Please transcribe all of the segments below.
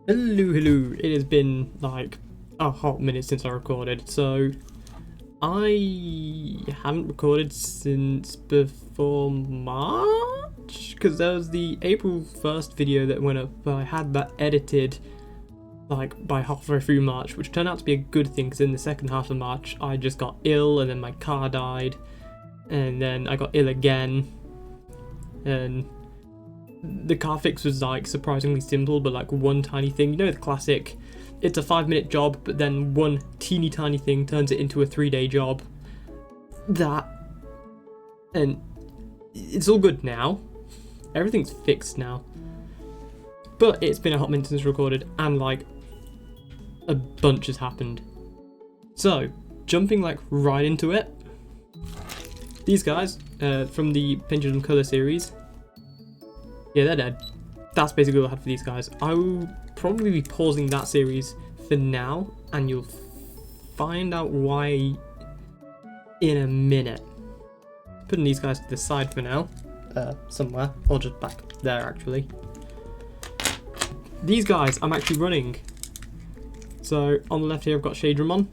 Hello. It has been like a hot minute since I recorded, so I haven't recorded since before March, because there was the April 1st video that went up, but I had that edited like by halfway through March, which turned out to be a good thing, because in the second half of March I just got ill, and then my car died, and then I got ill again, and the car fix was like surprisingly simple, but like one tiny thing, you know, the classic, it's a 5-minute job, but then one teeny tiny thing turns it into a 3-day job. That, and it's all good now. Everything's fixed now. But it's been a hot minute since recorded, and like a bunch has happened. So, jumping like right into it. These guys from the Pendulum Colour series. Yeah, they're dead. That's basically all I had for these guys. I will probably be pausing that series for now, and you'll find out why in a minute. Putting these guys to the side for now, somewhere, or just back there actually. These guys I'm actually running. So on the left here I've got Shadramon.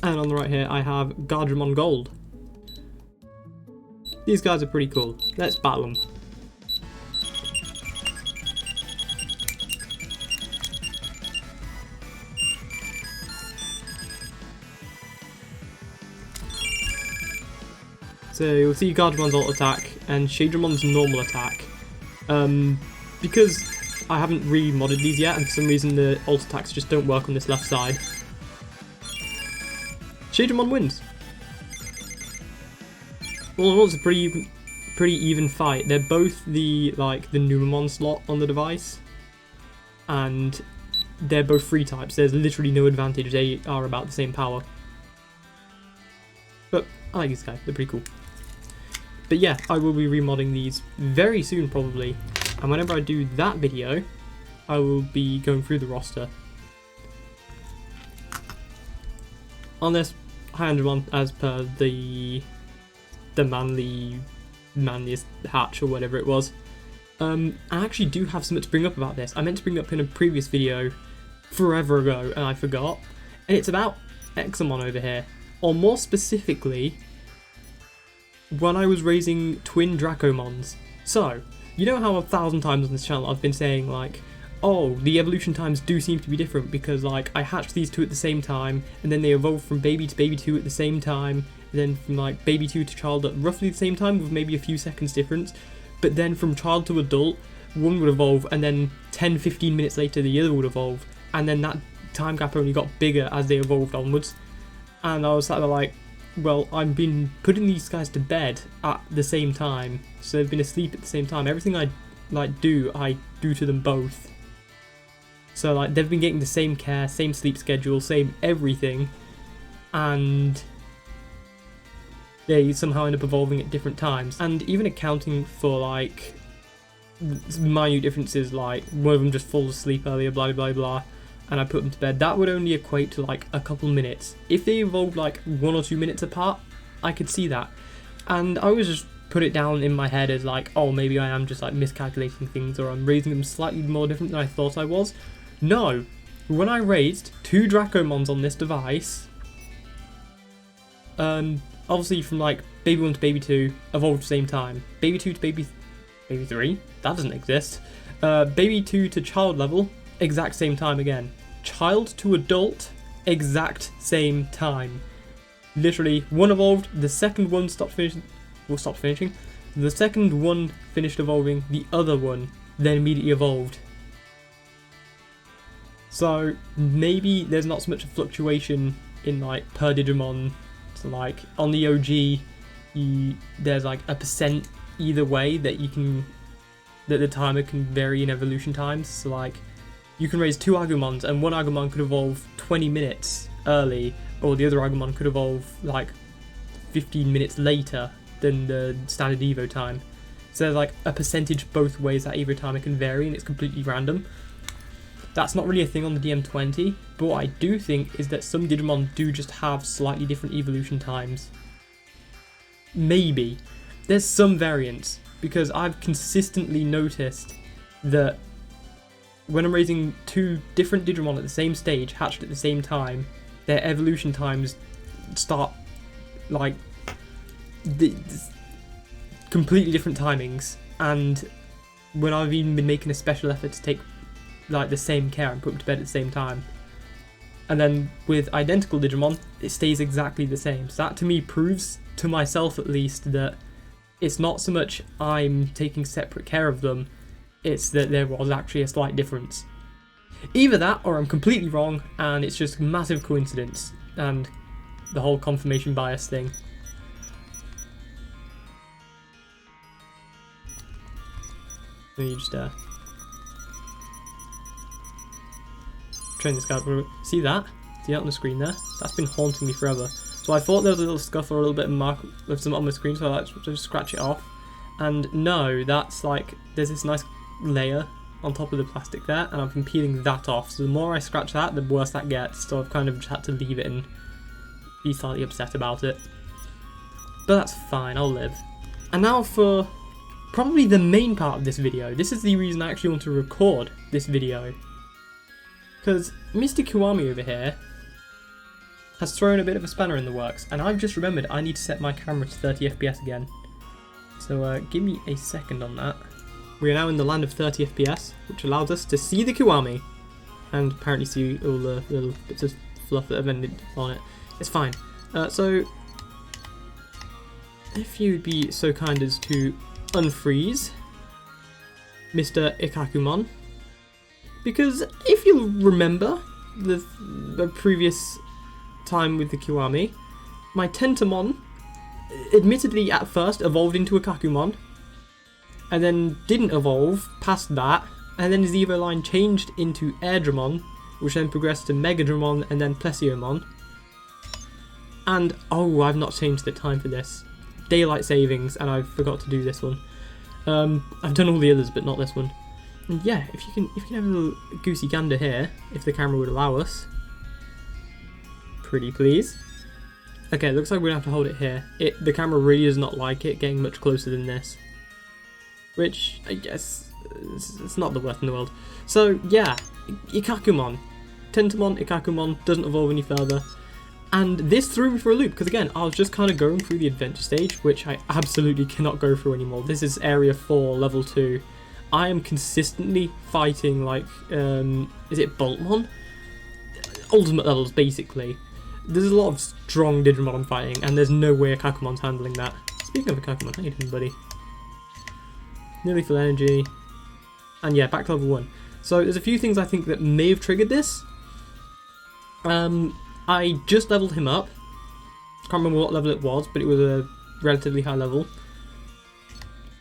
And on the right here I have Gardramon Gold. These guys are pretty cool. Let's battle them. So you'll see Gardramon's ult attack and Shadramon's normal attack. Because I haven't really modded these yet, and for some reason the ult attacks just don't work on this left side, Shadramon wins. Well, it's a pretty even fight. They're both the Numemon slot on the device, and they're both free types. There's literally no advantage. They are about the same power. But I like these guys. They're pretty cool. But yeah, I will be remodding these very soon probably, and whenever I do that video, I will be going through the roster. On this High-End as per the manliest hatch or whatever it was. I actually do have something to bring up about this. I meant to bring it up in a previous video forever ago and I forgot. And it's about Ikkakumon over here. Or more specifically, when I was raising twin Dracomons. So, you know how 1,000 times on this channel I've been saying like, oh, the evolution times do seem to be different because like I hatched these two at the same time, and then they evolved from baby to baby 2 at the same time, and then from like baby 2 to child at roughly the same time with maybe a few seconds difference, but then from child to adult, one would evolve, and then 10-15 minutes later the other would evolve, and then that time gap only got bigger as they evolved onwards. And I was sat there like, well, I've been putting these guys to bed at the same time, so they've been asleep at the same time. Everything I do to them both. So like they've been getting the same care, same sleep schedule, same everything, and they somehow end up evolving at different times. And even accounting for like minute differences, like one of them just falls asleep earlier, blah blah blah, and I put them to bed, that would only equate to like a couple minutes. If they evolved like 1 or 2 minutes apart, I could see that. And I always just put it down in my head as like, oh, maybe I am just like miscalculating things, or I'm raising them slightly more different than I thought I was. No, when I raised 2 Dracomons on this device, obviously from like baby 1 to baby 2 evolved at the same time, baby 2 to baby 3, that doesn't exist, baby 2 to child level, exact same time again, child to adult, exact same time. Literally, one evolved, the second one stopped finishing, the second one finished evolving, the other one then immediately evolved. So maybe there's not so much a fluctuation in like per Digimon. So like on the OG, there's like a percent either way that the timer can vary in evolution times. So like you can raise 2 Agumons, and one Agumon could evolve 20 minutes early, or the other Agumon could evolve like 15 minutes later than the standard Evo time. So there's like a percentage both ways that Evo timer can vary, and it's completely random. That's not really a thing on the DM20, but what I do think is that some Digimon do just have slightly different evolution times. Maybe. There's some variance, because I've consistently noticed that when I'm raising two different Digimon at the same stage, hatched at the same time, their evolution times start like completely different timings. And when I've even been making a special effort to take like the same care and put them to bed at the same time, and then with identical Digimon, it stays exactly the same. So that to me proves, to myself at least, that it's not so much I'm taking separate care of them, it's that there was actually a slight difference. Either that, or I'm completely wrong, and it's just massive coincidence, and the whole confirmation bias thing. And you just train this guy. See that? See that on the screen there? That's been haunting me forever. So I thought there was a little scuff or a little bit of mark of some on my screen, so I like to just scratch it off. And no, that's like, there's this nice layer on top of the plastic there, and I've been peeling that off. So the more I scratch that, the worse that gets. So I've kind of just had to leave it and be slightly upset about it. But that's fine, I'll live. And now for probably the main part of this video. This is the reason I actually want to record this video. Because Mr. Kiwami over here has thrown a bit of a spanner in the works, and I've just remembered I need to set my camera to 30 FPS again. So give me a second on that. We are now in the land of 30 FPS, which allows us to see the Kiwami, and apparently see all the little bits of fluff that have ended on it. It's fine. So if you would be so kind as to unfreeze Mr. Ikkakumon, because if you'll remember the previous time with the Kiwami, my Tentomon admittedly at first evolved into a Ikkakumon, and then didn't evolve past that, and then his Evo line changed into Airdramon, which then progressed to Megadramon and then Plesiomon. And oh, I've not changed the time for this. Daylight savings, and I forgot to do this one. I've done all the others, but not this one. And yeah, if you can have a little goosey gander here, if the camera would allow us. Pretty please. Okay, looks like we're gonna have to hold it here. The camera really does not like it getting much closer than this, which I guess it's not the worst in the world. So yeah, Ikkakumon, Tentomon, Ikkakumon doesn't evolve any further. And this threw me for a loop, because again, I was just kind of going through the adventure stage, which I absolutely cannot go through anymore. This is Area 4, Level 2. I am consistently fighting, like, is it Boltmon? Ultimate levels, basically. There's a lot of strong Digimon I'm fighting, and there's no way Ikkakumon's handling that. Speaking of Ikkakumon, how you doing, buddy? Nearly full energy. And yeah, back to level 1. So there's a few things I think that may have triggered this. I just leveled him up. Can't remember what level it was, but it was a relatively high level.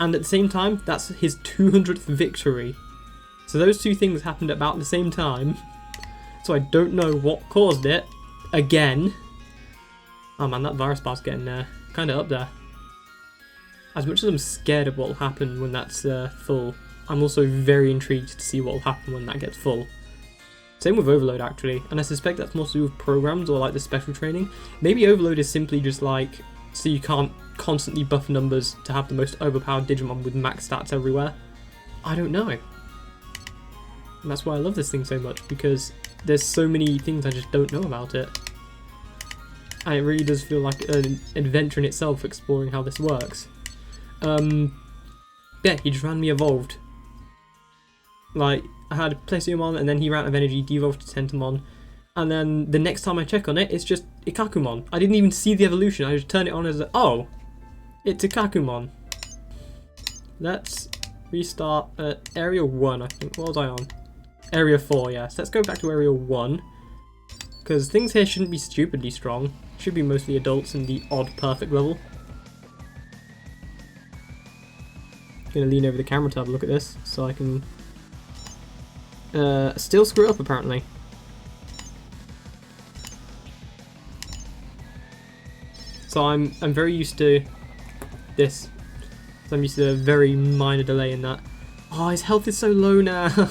And at the same time, that's his 200th victory. So those two things happened at about the same time. So I don't know what caused it. Again. Oh man, that virus bar's getting kind of up there. As much as I'm scared of what will happen when that's full, I'm also very intrigued to see what will happen when that gets full. Same with Overload actually, and I suspect that's more to do with programs or like the special training. Maybe Overload is simply just like, so you can't constantly buff numbers to have the most overpowered Digimon with max stats everywhere. I don't know. And that's why I love this thing so much, because there's so many things I just don't know about it. And it really does feel like an adventure in itself exploring how this works. Yeah, he just randomly evolved. Like, I had Plesiomon, and then he ran out of energy, devolved to Tentomon, and then the next time I check on it, it's just Ikkakumon. I didn't even see the evolution, I just turned it on as a, oh, it's Ikkakumon. Let's restart at Area 1, I think. What was I on? Area 4, yes. Let's go back to Area 1, because things here shouldn't be stupidly strong. Should be mostly adults in the odd perfect level. Gonna lean over the camera to have a look at this, so I can still screw it up apparently. So I'm very used to this. So I'm used to a very minor delay in that. Oh, his health is so low now.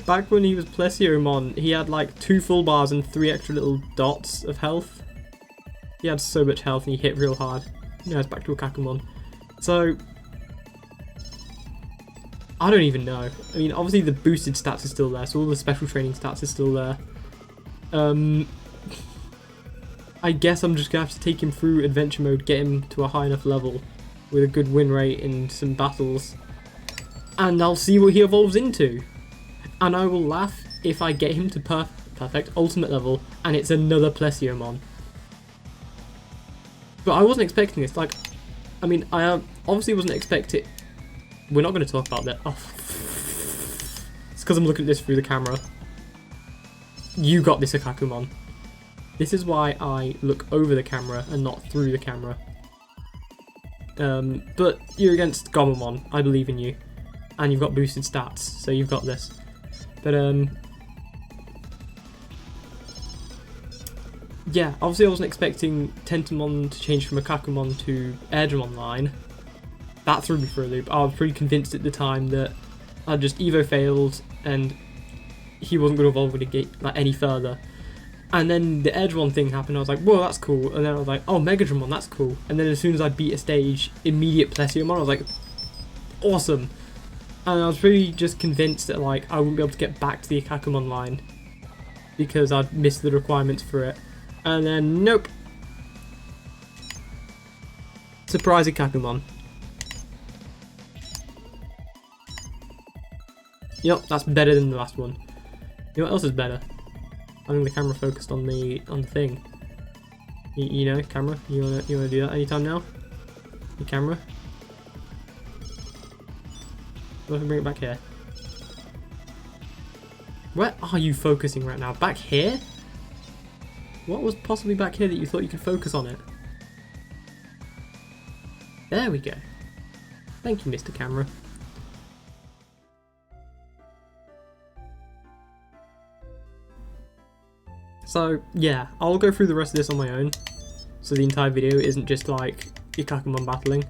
Back when he was Plesiomon, he had like 2 full bars and 3 extra little dots of health. He had so much health and he hit real hard. Now it's back to Ikkakumon. So I don't even know. I mean, obviously the boosted stats are still there, so all the special training stats are still there. I guess I'm just going to have to take him through adventure mode, get him to a high enough level with a good win rate in some battles, and I'll see what he evolves into. And I will laugh if I get him to perfect ultimate level and it's another Plesiomon. But I wasn't expecting this. Like, I mean, I obviously wasn't expecting... We're not going to talk about that. Oh. It's because I'm looking at this through the camera. You got this, Ikkakumon. This is why I look over the camera and not through the camera. But you're against Gomamon. I believe in you. And you've got boosted stats, so you've got this. But, yeah, obviously I wasn't expecting Tentomon to change from Ikkakumon to Airdramon line. That threw me for a loop. I was pretty convinced at the time that I just Evo failed and he wasn't going to evolve with like any further. And then the Airdramon thing happened, I was like, whoa, that's cool. And then I was like, oh, Megadramon, that's cool. And then as soon as I beat a stage, immediate Plesiomon, I was like, awesome. And I was pretty just convinced that like I wouldn't be able to get back to the Ikkakumon line because I'd missed the requirements for it. And then, nope. Surprise Ikkakumon. Yep, that's better than the last one. You know what else is better? I think the camera focused on the thing. You know, camera. You wanna do that anytime now? The camera. Go ahead and bring it back here. Where are you focusing right now? Back here? What was possibly back here that you thought you could focus on it? There we go. Thank you, Mr. Camera. So, yeah, I'll go through the rest of this on my own. So the entire video isn't just like Ikkakumon battling.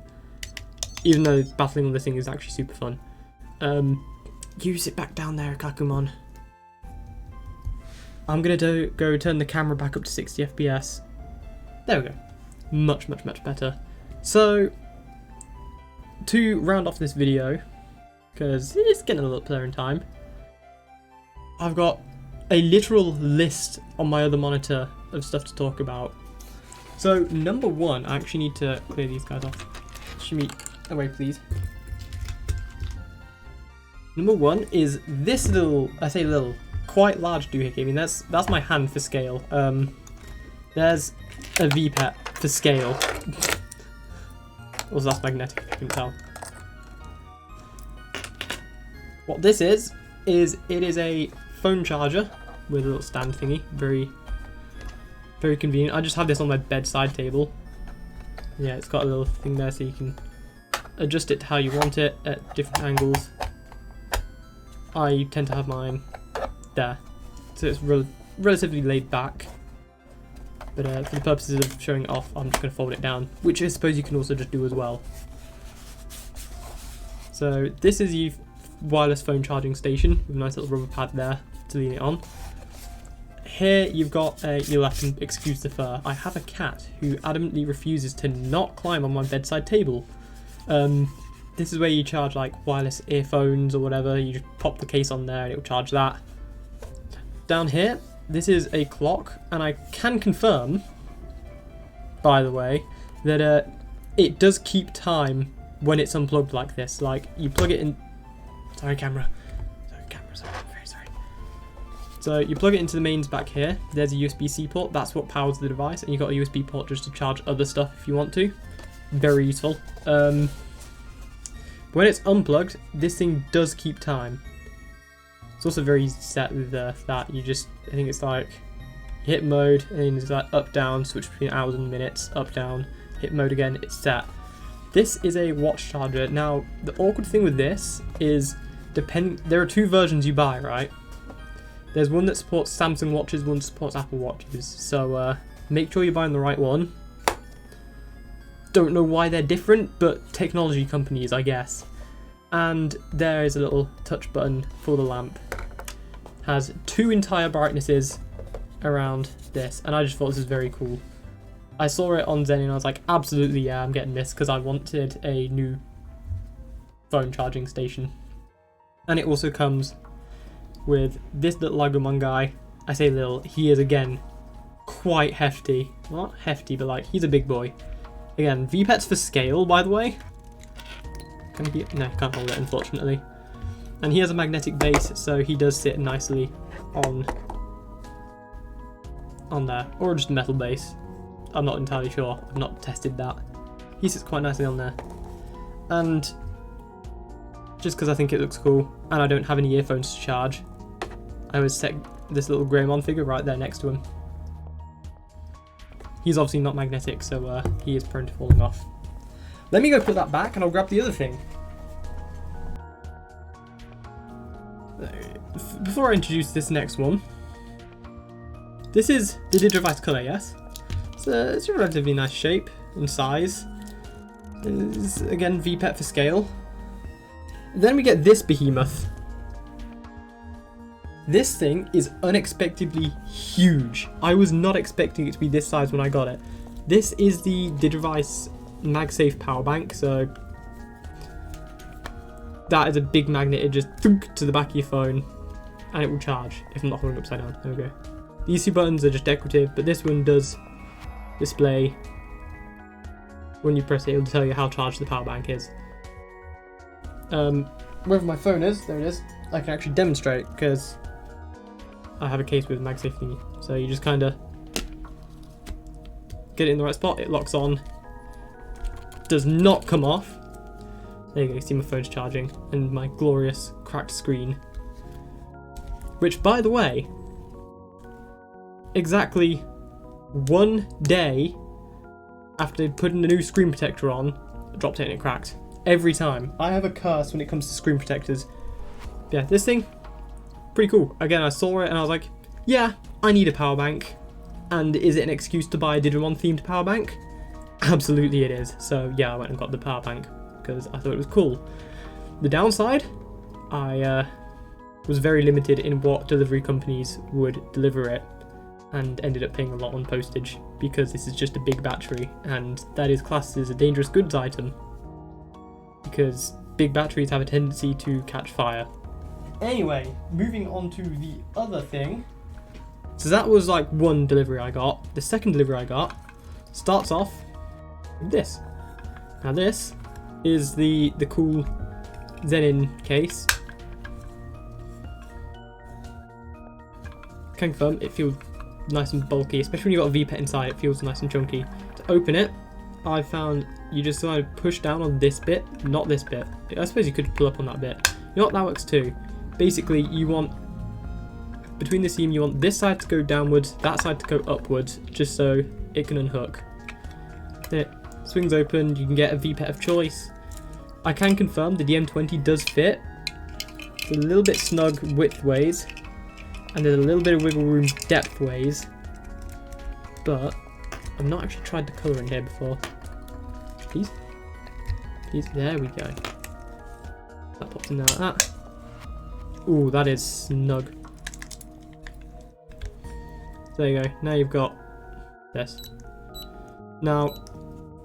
Even though battling on this thing is actually super fun. Use it back down there, Ikkakumon. I'm gonna go turn the camera back up to 60 FPS. There we go. Much, much, much better. So, to round off this video, because it's getting a little player in time, I've got a literal list on my other monitor of stuff to talk about. So, number one, I actually need to clear these guys off. Shimmy away, please. Number one is this little, I say little, quite large doohickey. I mean, that's my hand for scale. There's a V-pet for scale. Also, that's magnetic, if you can tell. What this is it is a phone charger with a little stand thingy. Very, very convenient. I just have this on my bedside table. Yeah, it's got a little thing there so you can adjust it to how you want it at different angles. I tend to have mine there, so it's relatively laid back. But for the purposes of showing it off, I'm just going to fold it down, which I suppose you can also just do as well. So this is your wireless phone charging station with a nice little rubber pad there to lean it on. Here you've got you'll have to excuse the fur. I have a cat who adamantly refuses to not climb on my bedside table. This is where you charge like wireless earphones or whatever. You just pop the case on there and it will charge that. Down here, this is a clock, and I can confirm, by the way, that it does keep time when it's unplugged like this. Like, you plug it in... Sorry, camera. Sorry, I'm very sorry. So, you plug it into the mains back here. There's a USB-C port. That's what powers the device. And you've got a USB port just to charge other stuff if you want to. Very useful. When it's unplugged, this thing does keep time. It's also very easy to set with that. You just, I think it's like, you hit mode, and then it's like up, down, switch between hours and minutes, up, down, hit mode again, it's set. This is a watch charger. Now, the awkward thing with this is, there are two versions you buy, right? There's one that supports Samsung watches, one that supports Apple watches. So, make sure you're buying the right one. Don't know why they're different, but technology companies, I guess. And there is a little touch button for the lamp. Has two entire brightnesses around this, and I just thought this was very cool. I saw it on Zen and I was like, absolutely, yeah, I'm getting this, because I wanted a new phone charging station. And it also comes with this little Ikkakumon guy. I say little, he is again quite hefty. Well, not hefty, but like he's a big boy. Again, V-Pets for scale, by the way. Can he? No, can't hold it, unfortunately. And he has a magnetic base, so he does sit nicely on there, or just a metal base. I'm not entirely sure. I've not tested that. He sits quite nicely on there, and just because I think it looks cool, and I don't have any earphones to charge, I would set this little Greymon figure right there next to him. He's obviously not magnetic, so he is prone to falling off. Let me go put that back and I'll grab the other thing. Before I introduce this next one, this is the Digi-Vice Color, yes? It's a relatively nice shape and size. It's, again, V-Pet for scale. Then we get this behemoth. This thing is unexpectedly huge. I was not expecting it to be this size when I got it. This is the Digi-Vice MagSafe power bank, so that is a big magnet. It just thunk to the back of your phone and it will charge if I'm not holding it upside down. There we go. These two buttons are just decorative, but this one does display. When you press it, it'll tell you how charged the power bank is. Wherever my phone is, there it is. I can actually demonstrate because I have a case with MagSafe thingy. So you just kind of get it in the right spot. It locks on. Does not come off. There you go. You see my phone's charging and my glorious cracked screen. Which, by the way, exactly 1 day after putting the new screen protector on, I dropped it and it cracked. Every time. I have a curse when it comes to screen protectors. Yeah, this thing, pretty cool. Again, I saw it and I was like, yeah, I need a power bank. And is it an excuse to buy a Digimon themed power bank? Absolutely it is. So yeah, I went and got the power bank because I thought it was cool. The downside, I was very limited in what delivery companies would deliver it, and ended up paying a lot on postage because this is just a big battery, and that is classed as a dangerous goods item because big batteries have a tendency to catch fire. Anyway, moving on to the other thing. So that was like one delivery I got. The second delivery I got starts off with this. Now this is the cool Zenin case. Can confirm it feels nice and bulky, especially when you've got a V-Pet inside, it feels nice and chunky. To open it, I found you just kind of push down on this bit, not this bit. I suppose you could pull up on that bit. You know what, that works too. Basically, you want, between the seam, you want this side to go downwards, that side to go upwards, just so it can unhook. It swings open, you can get a V-Pet of choice. I can confirm the DM20 does fit. It's a little bit snug width-ways, and there's a little bit of wiggle room depth-ways, but I've not actually tried the colour in here before. Please? Please? There we go. That pops in there like that. Ooh, that is snug. There you go. Now you've got this. Now,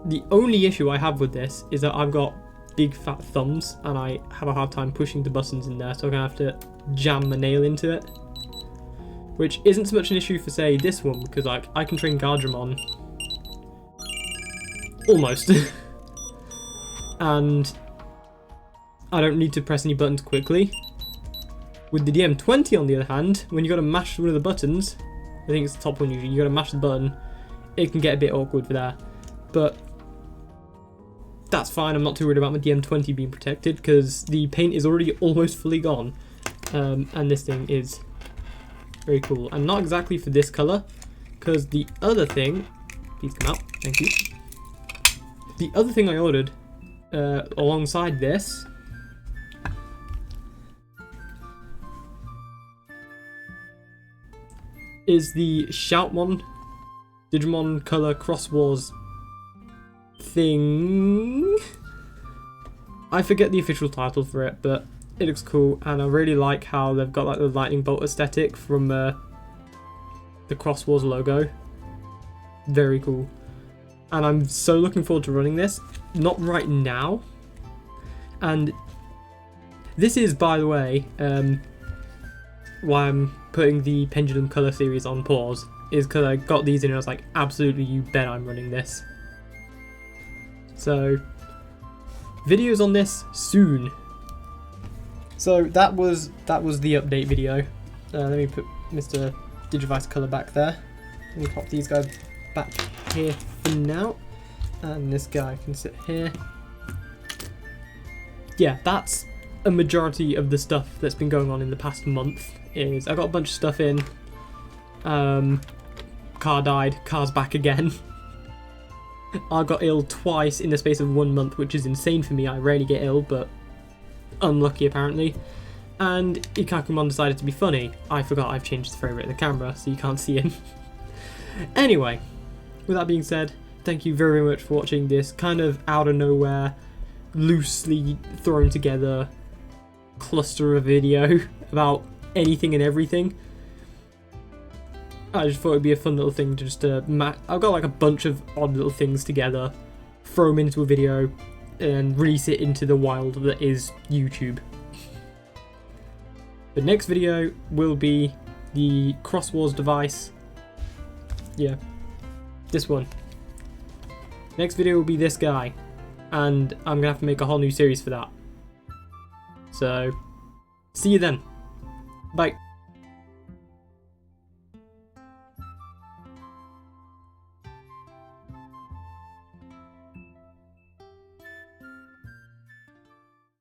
the only issue I have with this is that I've got big fat thumbs and I have a hard time pushing the buttons in there, so I'm going to have to jam my nail into it. Which isn't so much an issue for, say, this one, because like I can train Gardramon almost. And I don't need to press any buttons quickly. With the DM20 on the other hand, when you got to mash one of the buttons, I think it's the top one usually, you got to mash the button, it can get a bit awkward for there. But that's fine, I'm not too worried about my DM20 being protected because the paint is already almost fully gone. And this thing is very cool. And not exactly for this colour, because the other thing, please come out, thank you. The other thing I ordered alongside this is the Shoutmon Digimon Color Cross Wars thing. I forget the official title for it, but it looks cool, and I really like how they've got like the lightning bolt aesthetic from the Cross Wars logo. Very cool. And I'm so looking forward to running this. Not right now. And This is, by the way, why I'm putting the Pendulum Colour series on pause, is because I got these in and I was like, absolutely, you bet I'm running this. So, videos on this soon. So that was the update video. Let me put Mr. Digivice Colour back there. Let me pop these guys back here for now. And this guy can sit here. Yeah, that's a majority of the stuff that's been going on in the past month. Is I got a bunch of stuff in. Car died, car's back again. I got ill twice in the space of 1 month, which is insane for me. I rarely get ill, but unlucky apparently. And Ikkakumon decided to be funny. I forgot I've changed the frame rate of the camera, so you can't see him. Anyway, with that being said, thank you very much for watching this kind of out of nowhere, loosely thrown together cluster of video about anything and everything. I just thought it'd be a fun little thing to just I've got like a bunch of odd little things together, throw them into a video, and release it into the wild that is YouTube. The next video will be the Cross Wars device. Yeah, this one. Next video will be this guy, and I'm gonna have to make a whole new series for that. So, see you then. Bye.